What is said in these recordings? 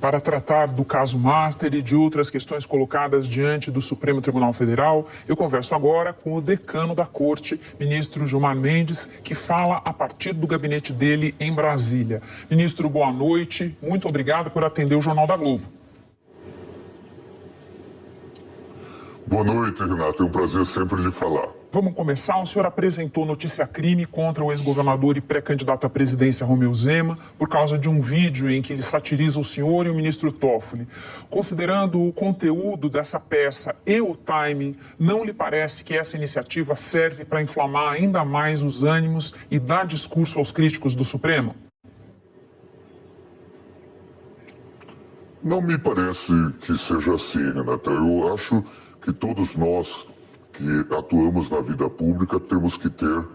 Para tratar do caso Master e de outras questões colocadas diante do Supremo Tribunal Federal, eu converso agora com o decano da Corte, ministro Gilmar Mendes, que fala a partir do gabinete dele em Brasília. Ministro, boa noite. Muito obrigado por atender o Jornal da Globo. Boa noite, Renato. É um prazer sempre lhe falar. Vamos começar. O senhor apresentou notícia-crime contra o ex-governador e pré-candidato à presidência Romeu Zema por causa de um vídeo em que ele satiriza o senhor e o ministro Toffoli. Considerando o conteúdo dessa peça e o timing, não lhe parece que essa iniciativa serve para inflamar ainda mais os ânimos e dar discurso aos críticos do Supremo? Não me parece que seja assim, Renato. Eu acho que todos nós que atuamos na vida pública temos que ter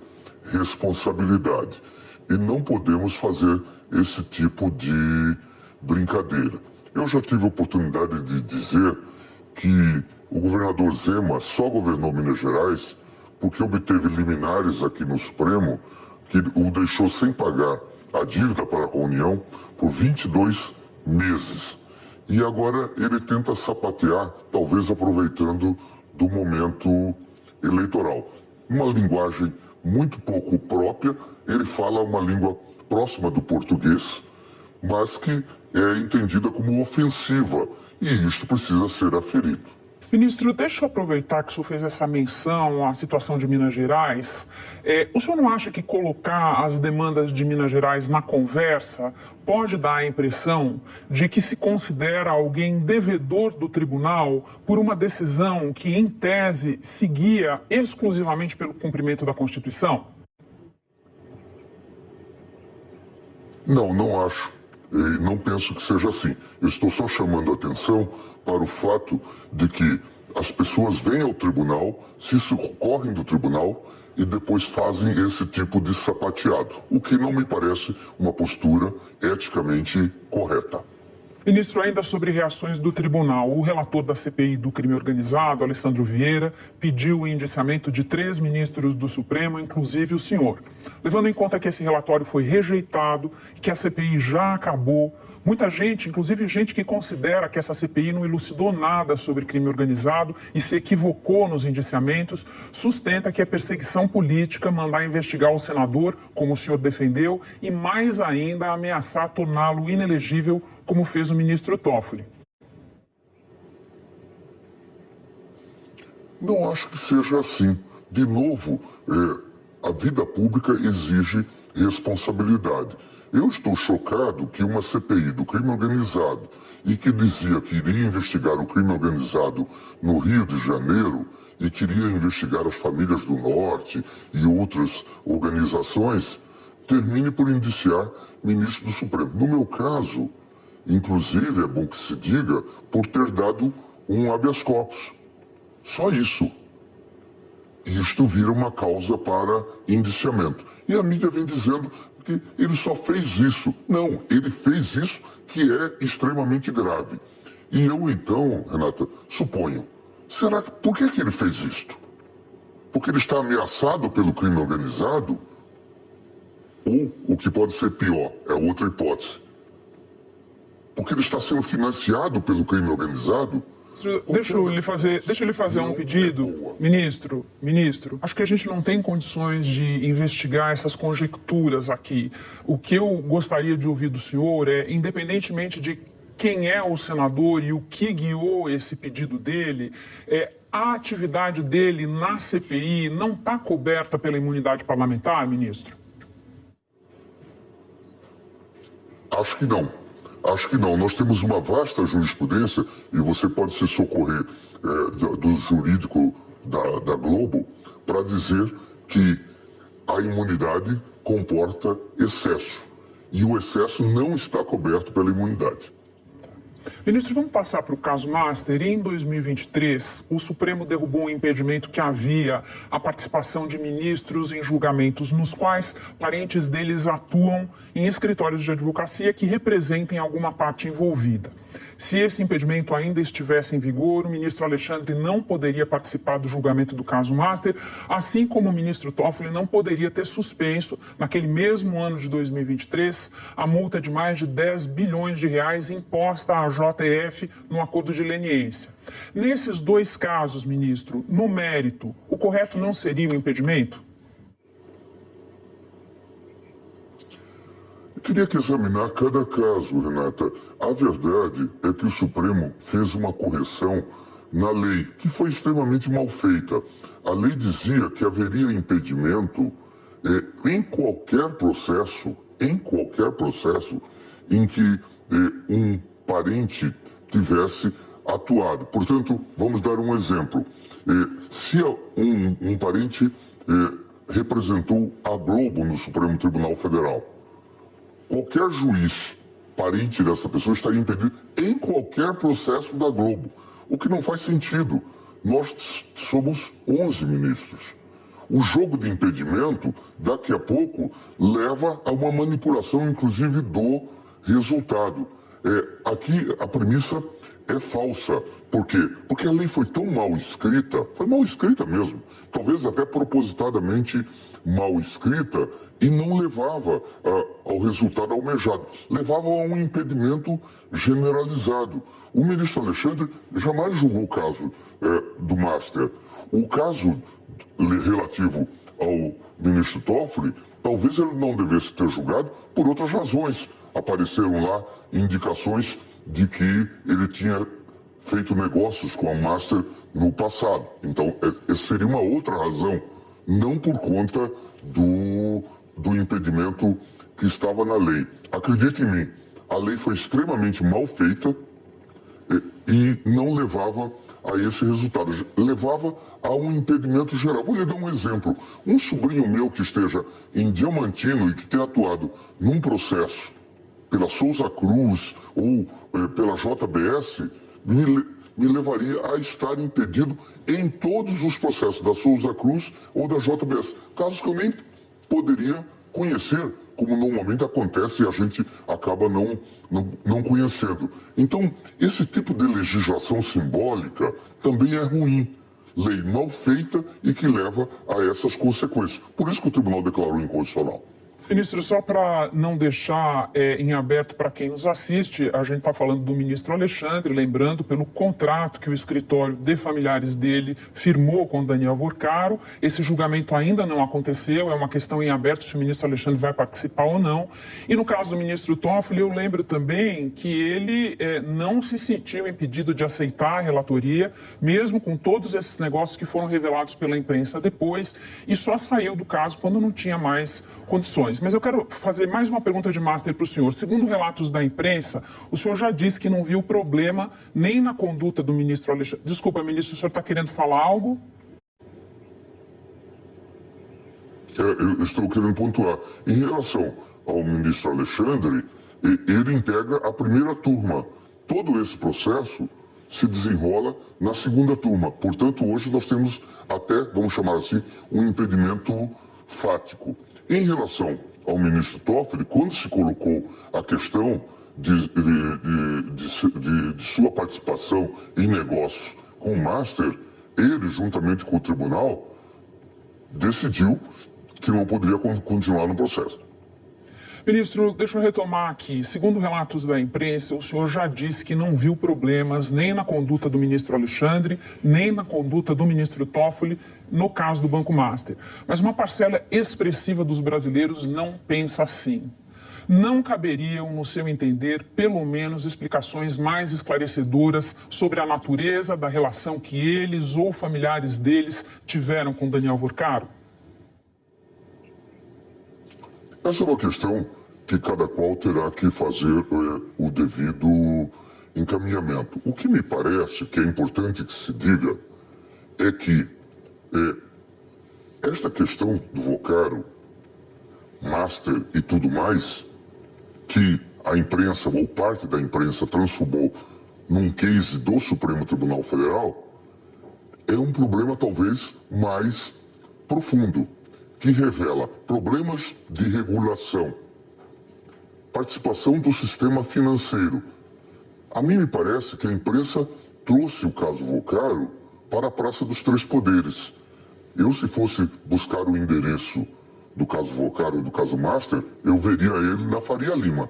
responsabilidade e não podemos fazer esse tipo de brincadeira. Eu já tive a oportunidade de dizer que o governador Zema só governou Minas Gerais porque obteve liminares aqui no Supremo que o deixou sem pagar a dívida para com a União por 22 meses. E agora ele tenta sapatear, talvez aproveitando do momento eleitoral. Uma linguagem muito pouco própria, ele fala uma língua próxima do português, mas que é entendida como ofensiva, e isto precisa ser aferido. Ministro, deixa eu aproveitar que o senhor fez essa menção à situação de Minas Gerais. O senhor não acha que colocar as demandas de Minas Gerais na conversa pode dar a impressão de que se considera alguém devedor do tribunal por uma decisão que, em tese, seguia exclusivamente pelo cumprimento da Constituição? Não, não acho. E não penso que seja assim. Eu estou só chamando a atenção para o fato de que as pessoas vêm ao tribunal, se socorrem do tribunal e depois fazem esse tipo de sapateado, o que não me parece uma postura eticamente correta. Ministro, ainda sobre reações do tribunal, o relator da CPI do crime organizado, Alessandro Vieira, pediu o indiciamento de 3 ministros do Supremo, inclusive o senhor. Levando em conta que esse relatório foi rejeitado e que a CPI já acabou, muita gente, inclusive gente que considera que essa CPI não elucidou nada sobre crime organizado e se equivocou nos indiciamentos, sustenta que é perseguição política mandar investigar o senador, como o senhor defendeu, e mais ainda ameaçar torná-lo inelegível, como fez o ministro Toffoli. Não acho que seja assim. De novo, a vida pública exige responsabilidade. Eu estou chocado que uma CPI do crime organizado e que dizia que iria investigar o crime organizado no Rio de Janeiro e queria investigar as famílias do Norte e outras organizações, termine por indiciar ministro do Supremo. No meu caso, inclusive, é bom que se diga, por ter dado um habeas corpus. Só isso. E isto vira uma causa para indiciamento. E a mídia vem dizendo que ele só fez isso. Não, ele fez isso que é extremamente grave. E eu então, Renata, suponho, por que ele fez isto? Porque ele está ameaçado pelo crime organizado? Ou, o que pode ser pior, é outra hipótese, porque ele está sendo financiado pelo crime organizado? Deixa eu lhe fazer um pedido, ministro. Acho que a gente não tem condições de investigar essas conjecturas aqui. O que eu gostaria de ouvir do senhor é, independentemente de quem é o senador e o que guiou esse pedido dele, a atividade dele na CPI não está coberta pela imunidade parlamentar, ministro? Acho que não. Acho que não. Nós temos uma vasta jurisprudência e você pode se socorrer do jurídico da Globo para dizer que a imunidade comporta excesso. E o excesso não está coberto pela imunidade. Ministro, vamos passar para o caso Master. Em 2023, o Supremo derrubou um impedimento que havia a participação de ministros em julgamentos nos quais parentes deles atuam em escritórios de advocacia que representem alguma parte envolvida. Se esse impedimento ainda estivesse em vigor, o ministro Alexandre não poderia participar do julgamento do caso Master, assim como o ministro Toffoli não poderia ter suspenso, naquele mesmo ano de 2023, a multa de mais de 10 bilhões de reais imposta à JF no acordo de leniência. Nesses dois casos, ministro, no mérito, o correto não seria o impedimento? Eu teria que examinar cada caso, Renata. A verdade é que o Supremo fez uma correção na lei, que foi extremamente mal feita. A lei dizia que haveria impedimento em qualquer processo em que um parente tivesse atuado. Portanto, vamos dar um exemplo. Se um parente representou a Globo no Supremo Tribunal Federal, qualquer juiz parente dessa pessoa estaria impedido em qualquer processo da Globo, o que não faz sentido. Nós somos 11 ministros. O jogo de impedimento, daqui a pouco, leva a uma manipulação, inclusive, do resultado. Aqui a premissa é falsa. Por quê? Porque a lei foi tão mal escrita mesmo, talvez até propositadamente mal escrita, e não levava ao resultado almejado, levava a um impedimento generalizado. O ministro Alexandre jamais julgou o caso do Master. O caso relativo ao ministro Toffoli, talvez ele não devesse ter julgado por outras razões. Apareceram lá indicações de que ele tinha feito negócios com a Master no passado. Então, essa seria uma outra razão, não por conta do impedimento que estava na lei. Acredite em mim, a lei foi extremamente mal feita e não levava a esse resultado. Levava a um impedimento geral. Vou lhe dar um exemplo. Um sobrinho meu que esteja em Diamantino e que tenha atuado num processo pela Souza Cruz ou pela JBS, me levaria a estar impedido em todos os processos da Souza Cruz ou da JBS. Casos que eu nem poderia conhecer, como normalmente acontece e a gente acaba não conhecendo. Então, esse tipo de legislação simbólica também é ruim. Lei mal feita e que leva a essas consequências. Por isso que o tribunal declarou inconstitucional. Ministro, só para não deixar em aberto para quem nos assiste, a gente está falando do ministro Alexandre, lembrando pelo contrato que o escritório de familiares dele firmou com Daniel Vorcaro. Esse julgamento ainda não aconteceu, é uma questão em aberto se o ministro Alexandre vai participar ou não. E no caso do ministro Toffoli, eu lembro também que ele não se sentiu impedido de aceitar a relatoria, mesmo com todos esses negócios que foram revelados pela imprensa depois, e só saiu do caso quando não tinha mais condições. Mas eu quero fazer mais uma pergunta de Master para o senhor. Segundo relatos da imprensa, o senhor já disse que não viu problema nem na conduta do ministro Alexandre. Desculpa, ministro, o senhor está querendo falar algo? Eu estou querendo pontuar. Em relação ao ministro Alexandre, ele integra a primeira turma. Todo esse processo se desenrola na segunda turma. Portanto, hoje nós temos até, vamos chamar assim, um impedimento fático. Em relação ao ministro Toffoli, quando se colocou a questão de sua participação em negócios com o Master, ele, juntamente com o tribunal, decidiu que não poderia continuar no processo. Ministro, deixa eu retomar aqui. Segundo relatos da imprensa, o senhor já disse que não viu problemas nem na conduta do ministro Alexandre, nem na conduta do ministro Toffoli no caso do Banco Master. Mas uma parcela expressiva dos brasileiros não pensa assim. Não caberiam, no seu entender, pelo menos explicações mais esclarecedoras sobre a natureza da relação que eles ou familiares deles tiveram com Daniel Vorcaro? Essa é uma questão que cada qual terá que fazer o devido encaminhamento. O que me parece que é importante que se diga é que esta questão do Vorcaro, Master e tudo mais, que a imprensa ou parte da imprensa transformou num case do Supremo Tribunal Federal, é um problema talvez mais profundo, que revela problemas de regulação, participação do sistema financeiro, A mim me parece que a imprensa trouxe o caso Vocaro para a Praça dos Três Poderes. Eu, se fosse buscar o endereço do caso Vocaro ou do caso Master, eu veria ele na Faria Lima.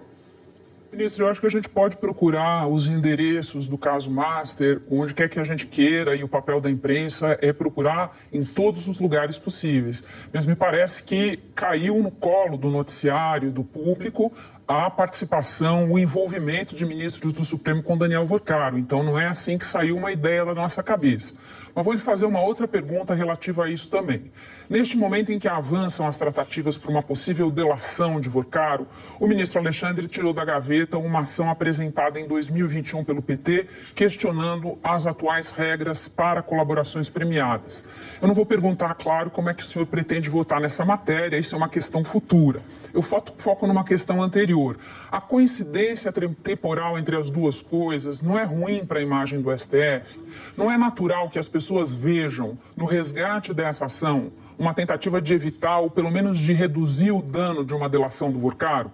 Ministro, eu acho que a gente pode procurar os endereços do caso Master, onde quer que a gente queira, e o papel da imprensa é procurar em todos os lugares possíveis. Mas me parece que caiu no colo do noticiário, do público, a participação, o envolvimento de ministros do Supremo com Daniel Vocaro. Então não é assim que saiu uma ideia da nossa cabeça. Mas vou lhe fazer uma outra pergunta relativa a isso também. Neste momento em que avançam as tratativas para uma possível delação de Vocaro, o ministro Alexandre tirou da gaveta uma ação apresentada em 2021 pelo PT, questionando as atuais regras para colaborações premiadas. Eu não vou perguntar, claro, como é que o senhor pretende votar nessa matéria, isso é uma questão futura. Eu foco numa questão anterior. A coincidência temporal entre as duas coisas não é ruim para a imagem do STF? Não é natural que as pessoas vejam no resgate dessa ação uma tentativa de evitar ou pelo menos de reduzir o dano de uma delação do Vocaro?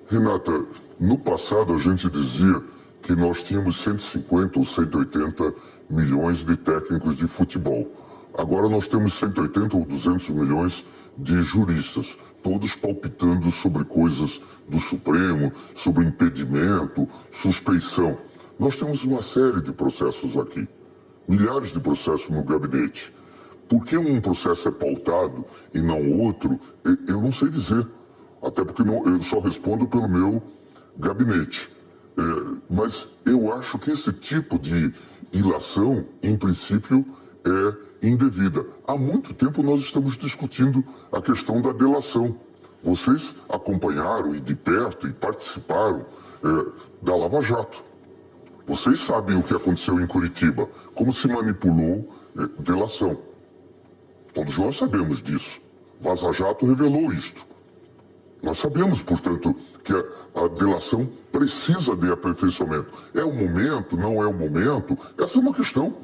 Renata, no passado a gente dizia que nós tínhamos 150 ou 180 milhões de técnicos de futebol. Agora nós temos 180 ou 200 milhões de juristas, todos palpitando sobre coisas do Supremo, sobre impedimento, suspeição. Nós temos uma série de processos aqui, milhares de processos no gabinete. Por que um processo é pautado e não outro, eu não sei dizer. Até porque eu só respondo pelo meu gabinete. Mas eu acho que esse tipo de ilação, em princípio, é indevida. Há muito tempo nós estamos discutindo a questão da delação. Vocês acompanharam e de perto e participaram da Lava Jato. Vocês sabem o que aconteceu em Curitiba, como se manipulou delação. Todos nós sabemos disso. Vaza Jato revelou isto. Nós sabemos, portanto, que a delação precisa de aperfeiçoamento. É o momento, não é o momento? Essa é uma questão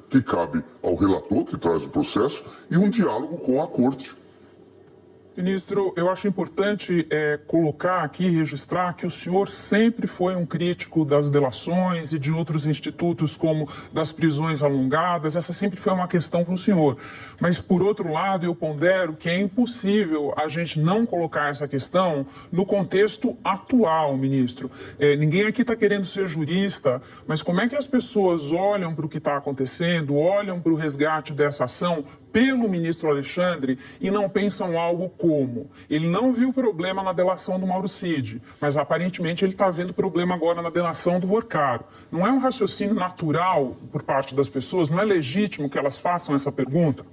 que cabe ao relator, que traz o processo, e um diálogo com a Corte. Ministro, eu acho importante colocar aqui, registrar, que o senhor sempre foi um crítico das delações e de outros institutos, como das prisões alongadas. Essa sempre foi uma questão para o senhor. Mas, por outro lado, eu pondero que é impossível a gente não colocar essa questão no contexto atual, ministro. Ninguém aqui está querendo ser jurista, mas como é que as pessoas olham para o que está acontecendo, olham para o resgate dessa ação pelo ministro Alexandre e não pensam algo como: ele não viu problema na delação do Mauro Cid, mas aparentemente ele está vendo problema agora na delação do Vocaro. Não é um raciocínio natural por parte das pessoas? Não é legítimo que elas façam essa pergunta?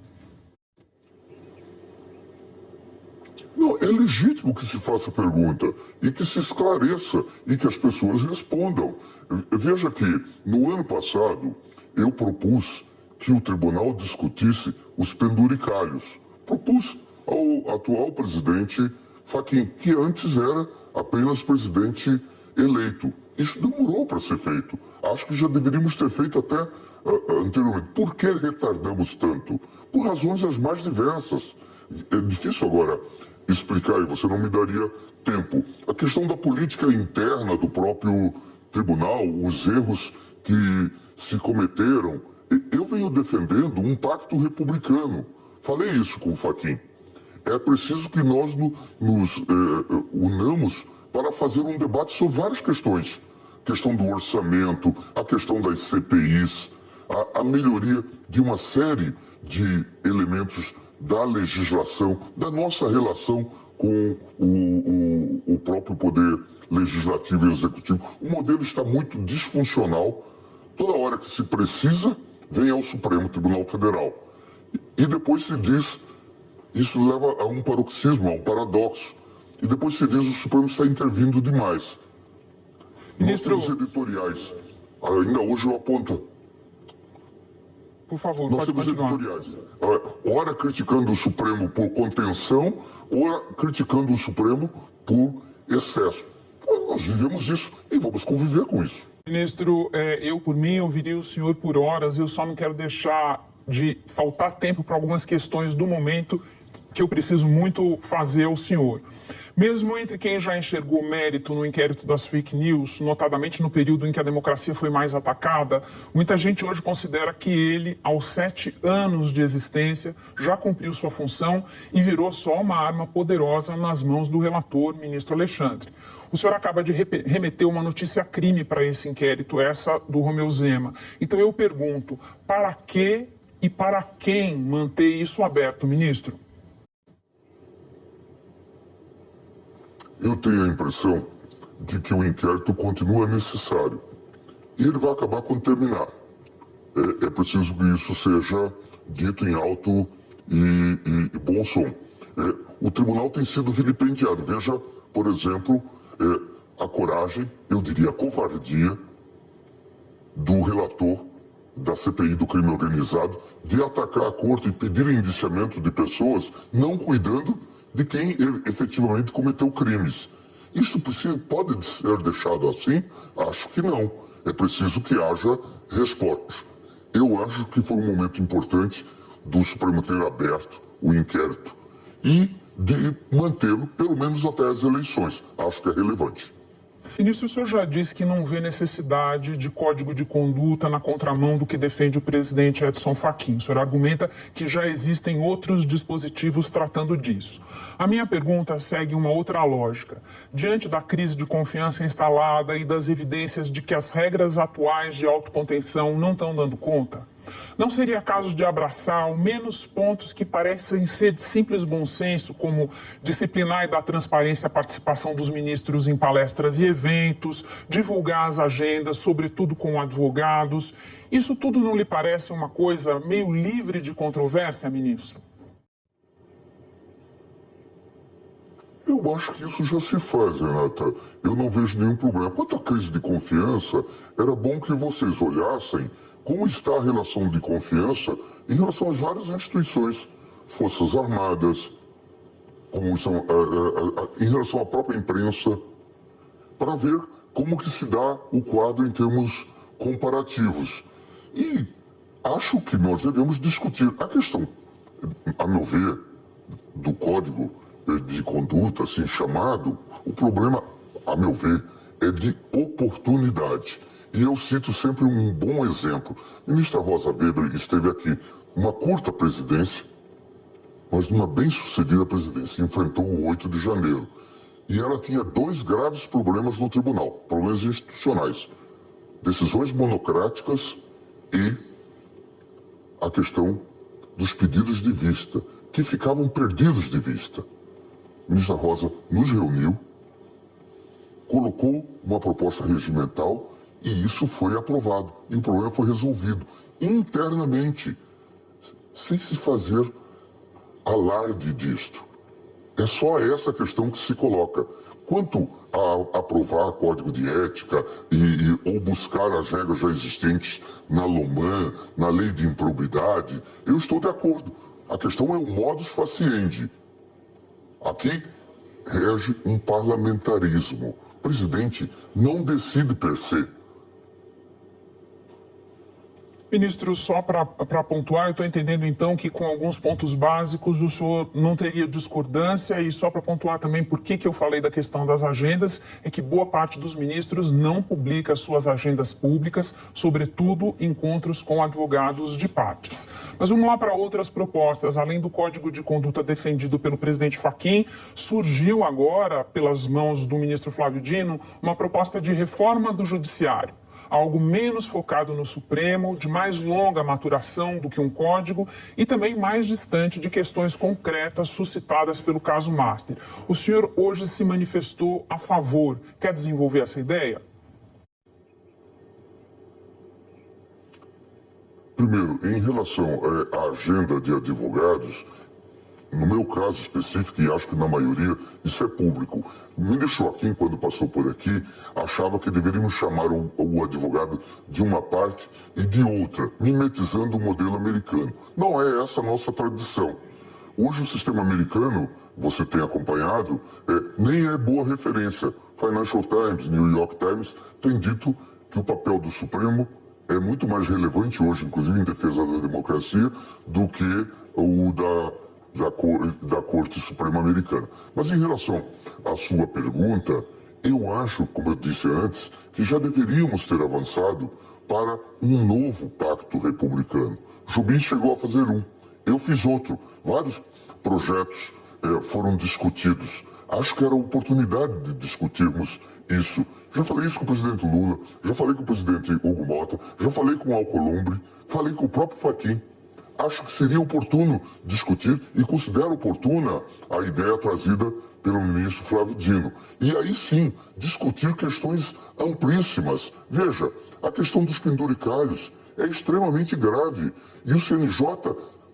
Não, é legítimo que se faça a pergunta e que se esclareça e que as pessoas respondam. Veja que, no ano passado, eu propus que o tribunal discutisse os penduricalhos. Propus ao atual presidente Fachin, que antes era apenas presidente eleito. Isso demorou para ser feito. Acho que já deveríamos ter feito até anteriormente. Por que retardamos tanto? Por razões as mais diversas. É difícil agora explicar, e você não me daria tempo. A questão da política interna do próprio tribunal, os erros que se cometeram. Eu venho defendendo um pacto republicano. Falei isso com o Fachin. É preciso que nós nos unamos para fazer um debate sobre várias questões. A questão do orçamento, a questão das CPIs, a melhoria de uma série de elementos da legislação, da nossa relação com o próprio poder legislativo e executivo. O modelo está muito disfuncional. Toda hora que se precisa, vem ao Supremo Tribunal Federal. E depois se diz, isso leva a um paroxismo, a um paradoxo. E depois se diz que o Supremo está intervindo demais. Ministro... Nós temos editoriais. Ainda hoje eu aponto. Por favor, nós pode temos continuar. Editoriais. Ora criticando o Supremo por contenção, ora criticando o Supremo por excesso. Nós vivemos isso e vamos conviver com isso. Ministro, eu por mim ouviria o senhor por horas, eu só não quero deixar de faltar tempo para algumas questões do momento que eu preciso muito fazer ao senhor. Mesmo entre quem já enxergou mérito no inquérito das fake news, notadamente no período em que a democracia foi mais atacada, muita gente hoje considera que ele, aos 7 anos de existência, já cumpriu sua função e virou só uma arma poderosa nas mãos do relator, ministro Alexandre. O senhor acaba de remeter uma notícia crime para esse inquérito, essa do Romeu Zema. Então eu pergunto, para que e para quem manter isso aberto, ministro? Eu tenho a impressão de que o inquérito continua necessário. E ele vai acabar quando terminar. É preciso que isso seja dito em alto e bom som. O tribunal tem sido vilipendiado. Veja, por exemplo, a coragem, eu diria a covardia, do relator da CPI do crime organizado de atacar a corte e pedir indiciamento de pessoas não cuidando de quem efetivamente cometeu crimes. Isso pode ser deixado assim? Acho que não. É preciso que haja respostas. Eu acho que foi um momento importante do Supremo ter aberto o inquérito e de mantê-lo pelo menos até as eleições. Acho que é relevante. Ministro, o senhor já disse que não vê necessidade de código de conduta na contramão do que defende o presidente Edson Fachin. O senhor argumenta que já existem outros dispositivos tratando disso. A minha pergunta segue uma outra lógica. Diante da crise de confiança instalada e das evidências de que as regras atuais de autocontenção não estão dando conta, não seria caso de abraçar ao menos pontos que parecem ser de simples bom senso, como disciplinar e dar transparência à participação dos ministros em palestras e eventos, divulgar as agendas, sobretudo com advogados? Isso tudo não lhe parece uma coisa meio livre de controvérsia, ministro? Eu acho que isso já se faz, Renata. Eu não vejo nenhum problema. Quanto à crise de confiança, era bom que vocês olhassem como está a relação de confiança em relação às várias instituições, Forças Armadas, como são, em relação à própria imprensa, para ver como que se dá o quadro em termos comparativos. E acho que nós devemos discutir a questão, a meu ver, do código de conduta, assim chamado. O problema, a meu ver, é de oportunidade. E eu cito sempre um bom exemplo. A ministra Rosa Weber esteve aqui uma curta presidência, mas numa bem-sucedida presidência. Enfrentou o 8 de janeiro. E ela tinha 2 graves problemas no tribunal, problemas institucionais. Decisões monocráticas e a questão dos pedidos de vista, que ficavam perdidos de vista. A ministra Rosa nos reuniu, colocou uma proposta regimental e isso foi aprovado. E o problema foi resolvido internamente, sem se fazer alarde disto. É só essa questão que se coloca. Quanto a aprovar código de ética ou buscar as regras já existentes na LOMAN, na lei de improbidade, eu estou de acordo. A questão é o modus faciendi. Aqui rege um parlamentarismo. O presidente não decide per se. Ministro, só para pontuar, eu estou entendendo então que com alguns pontos básicos o senhor não teria discordância, e só para pontuar também por que eu falei da questão das agendas, é que boa parte dos ministros não publica suas agendas públicas, sobretudo encontros com advogados de partes. Mas vamos lá para outras propostas. Além do código de conduta defendido pelo presidente Fachin, surgiu agora, pelas mãos do ministro Flávio Dino, uma proposta de reforma do judiciário. Algo menos focado no Supremo, de mais longa maturação do que um código e também mais distante de questões concretas suscitadas pelo caso Master. O senhor hoje se manifestou a favor. Quer desenvolver essa ideia? Primeiro, em relação à agenda de advogados, no meu caso específico, e acho que na maioria, isso é público. Me deixou aqui, quando passou por aqui, achava que deveríamos chamar o advogado de uma parte e de outra, mimetizando o modelo americano. Não é essa a nossa tradição. Hoje o sistema americano, você tem acompanhado, nem é boa referência. Financial Times, New York Times, tem dito que o papel do Supremo é muito mais relevante hoje, inclusive em defesa da democracia, do que o da Corte Suprema Americana. Mas em relação à sua pergunta, eu acho, como eu disse antes, que já deveríamos ter avançado para um novo pacto republicano. Jobim chegou a fazer um, eu fiz outro. Vários projetos foram discutidos. Acho que era a oportunidade de discutirmos isso. Já falei isso com o presidente Lula, já falei com o presidente Hugo Mota, já falei com o Alcolumbre, falei com o próprio Fachin. Acho que seria oportuno discutir e considero oportuna a ideia trazida pelo ministro Flávio Dino. E aí sim, discutir questões amplíssimas. Veja, a questão dos penduricalhos é extremamente grave e o CNJ,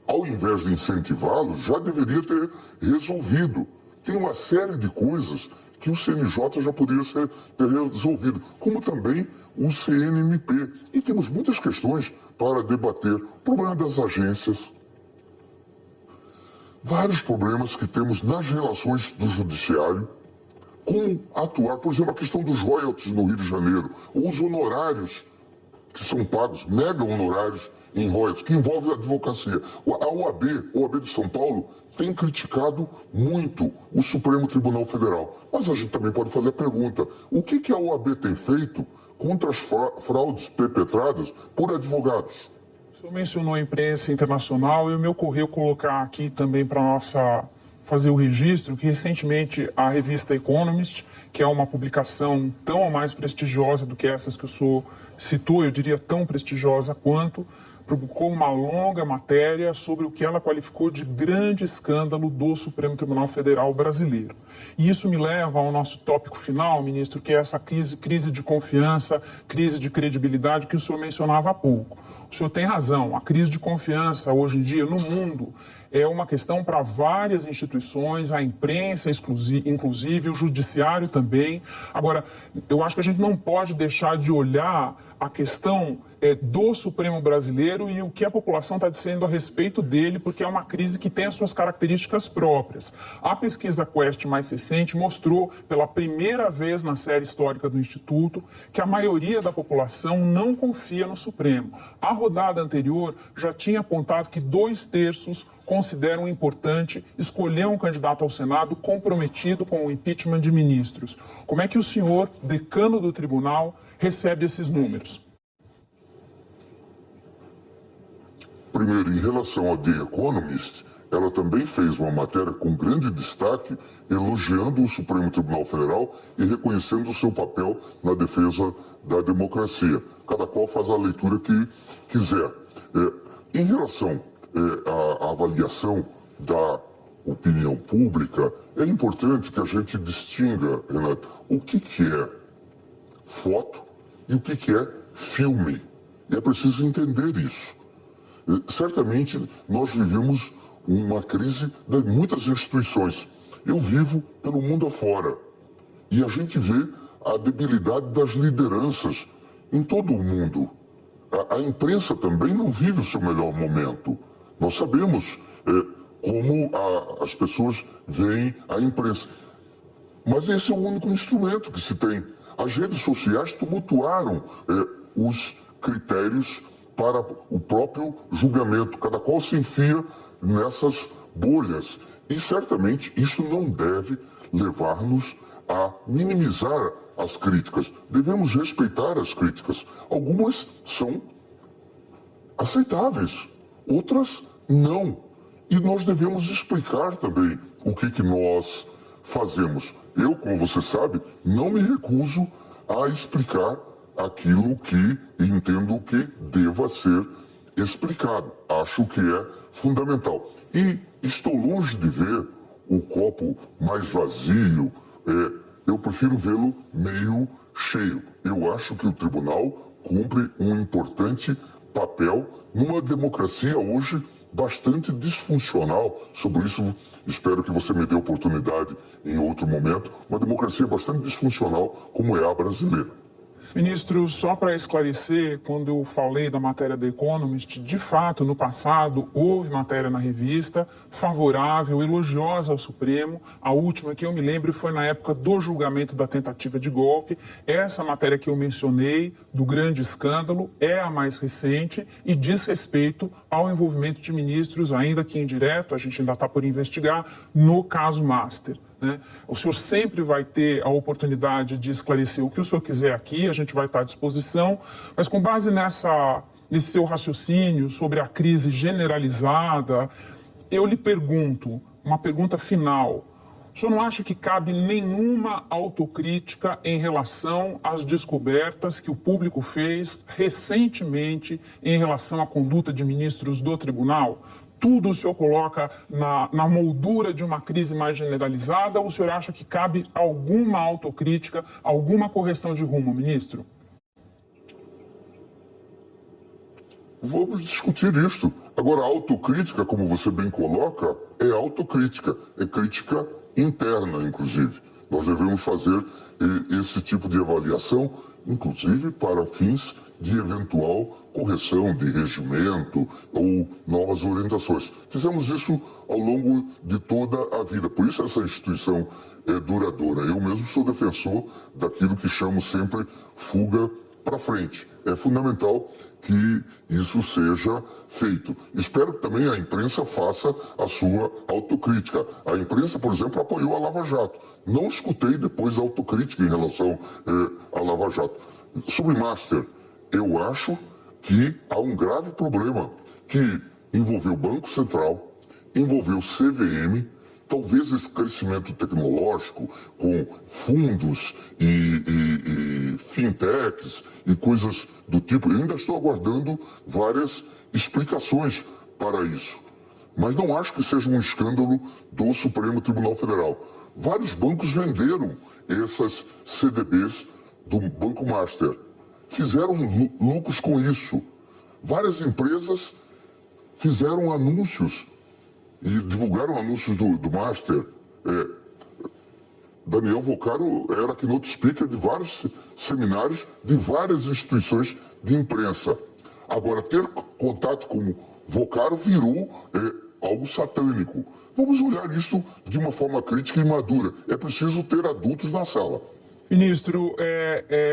ao invés de incentivá-lo, já deveria ter resolvido. Tem uma série de coisas que o CNJ já poderia ter resolvido, como também o CNMP. E temos muitas questões para debater. O problema das agências, vários problemas que temos nas relações do judiciário, como atuar, por exemplo, a questão dos royalties no Rio de Janeiro, ou os honorários que são pagos, mega honorários em royalties, que envolve a advocacia. A OAB de São Paulo, tem criticado muito o Supremo Tribunal Federal. Mas a gente também pode fazer a pergunta, o que a OAB tem feito contra as fraudes perpetradas por advogados? O senhor mencionou a imprensa internacional e me ocorreu colocar aqui também para fazer o registro que recentemente a revista Economist, que é uma publicação tão ou mais prestigiosa do que essas que o senhor citou, eu diria tão prestigiosa quanto, publicou uma longa matéria sobre o que ela qualificou de grande escândalo do Supremo Tribunal Federal brasileiro. E isso me leva ao nosso tópico final, ministro, que é essa crise de confiança, crise de credibilidade que o senhor mencionava há pouco. O senhor tem razão, a crise de confiança hoje em dia no mundo é uma questão para várias instituições, a imprensa inclusive, o judiciário também. Agora, eu acho que a gente não pode deixar de olhar a questão do Supremo brasileiro e o que a população está dizendo a respeito dele, porque é uma crise que tem as suas características próprias. A pesquisa Quest mais recente mostrou, pela primeira vez na série histórica do Instituto, que a maioria da população não confia no Supremo. A rodada anterior já tinha apontado que 2/3 consideram importante escolher um candidato ao Senado comprometido com o impeachment de ministros. Como é que o senhor, decano do tribunal, recebe esses números? Primeiro, em relação a The Economist, ela também fez uma matéria com grande destaque, elogiando o Supremo Tribunal Federal e reconhecendo o seu papel na defesa da democracia. Cada qual faz a leitura que quiser. Em relação à avaliação da opinião pública, é importante que a gente distinga, Renato, o que é foto e o que é filme. E é preciso entender isso. Certamente, nós vivemos uma crise de muitas instituições. Eu vivo pelo mundo afora. E a gente vê a debilidade das lideranças em todo o mundo. A imprensa também não vive o seu melhor momento. Nós sabemos como as pessoas veem a imprensa. Mas esse é o único instrumento que se tem. As redes sociais tumultuaram os critérios para o próprio julgamento. Cada qual se enfia nessas bolhas. E certamente isso não deve levar-nos a minimizar as críticas. Devemos respeitar as críticas. Algumas são aceitáveis, outras não. E nós devemos explicar também o que nós fazemos. Eu, como você sabe, não me recuso a explicar aquilo que entendo que deva ser explicado. Acho que é fundamental. E estou longe de ver o copo mais vazio, eu prefiro vê-lo meio cheio. Eu acho que o tribunal cumpre um importante papel numa democracia hoje bastante disfuncional. Sobre isso, espero que você me dê oportunidade em outro momento. Uma democracia bastante disfuncional como é a brasileira. Ministro, só para esclarecer, quando eu falei da matéria da Economist, de fato, no passado, houve matéria na revista favorável, elogiosa ao Supremo. A última que eu me lembro foi na época do julgamento da tentativa de golpe. Essa matéria que eu mencionei, do grande escândalo, é a mais recente e diz respeito ao envolvimento de ministros, ainda que indireto, a gente ainda está por investigar, no caso Master. O senhor sempre vai ter a oportunidade de esclarecer o que o senhor quiser aqui, a gente vai estar à disposição, mas com base nesse seu raciocínio sobre a crise generalizada, eu lhe pergunto, uma pergunta final, o senhor não acha que cabe nenhuma autocrítica em relação às descobertas que o público fez recentemente em relação à conduta de ministros do tribunal? Tudo o senhor coloca na moldura de uma crise mais generalizada ou o senhor acha que cabe alguma autocrítica, alguma correção de rumo, ministro? Vamos discutir isso. Agora, a autocrítica, como você bem coloca, é autocrítica, é crítica interna, inclusive. Nós devemos fazer esse tipo de avaliação, inclusive para fins de eventual correção de regimento ou novas orientações. Fizemos isso ao longo de toda a vida, por isso essa instituição é duradoura. Eu mesmo sou defensor daquilo que chamo sempre fuga para frente. É fundamental que isso seja feito. Espero que também a imprensa faça a sua autocrítica. A imprensa, por exemplo, apoiou a Lava Jato. Não escutei depois autocrítica em relação à Lava Jato. Sobre Master, eu acho que há um grave problema que envolveu o Banco Central, envolveu o CVM, talvez esse crescimento tecnológico com fundos e fintechs e coisas do tipo. Eu ainda estou aguardando várias explicações para isso. Mas não acho que seja um escândalo do Supremo Tribunal Federal. Vários bancos venderam essas CDBs do Banco Master. Fizeram lucros com isso. Várias empresas fizeram anúncios e divulgaram anúncios do Master. Daniel Vocaro era keynote speaker de vários seminários de várias instituições de imprensa. Agora, ter contato com Vocaro virou algo satânico. Vamos olhar isso de uma forma crítica e madura. É preciso ter adultos na sala. Ministro,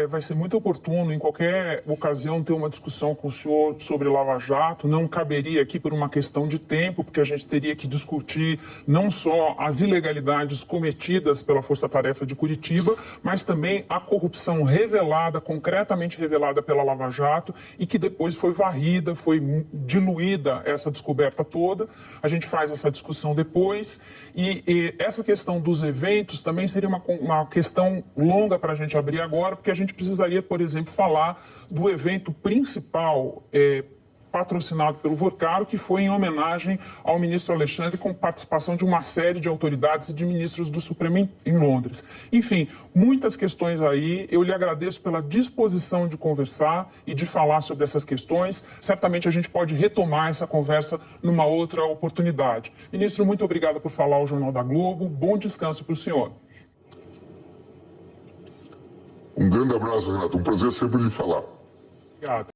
vai ser muito oportuno em qualquer ocasião ter uma discussão com o senhor sobre Lava Jato. Não caberia aqui por uma questão de tempo, porque a gente teria que discutir não só as ilegalidades cometidas pela Força Tarefa de Curitiba, mas também a corrupção revelada, concretamente revelada pela Lava Jato e que depois foi varrida, foi diluída essa descoberta toda. A gente faz essa discussão depois e essa questão dos eventos também seria uma questão longa para a gente abrir agora, porque a gente precisaria, por exemplo, falar do evento principal patrocinado pelo Vocaro, que foi em homenagem ao ministro Alexandre, com participação de uma série de autoridades e de ministros do Supremo em Londres. Enfim, muitas questões aí. Eu lhe agradeço pela disposição de conversar e de falar sobre essas questões. Certamente a gente pode retomar essa conversa numa outra oportunidade. Ministro, muito obrigado por falar ao Jornal da Globo. Bom descanso para o senhor. Um grande abraço, Renato. Um prazer sempre lhe falar. Obrigado.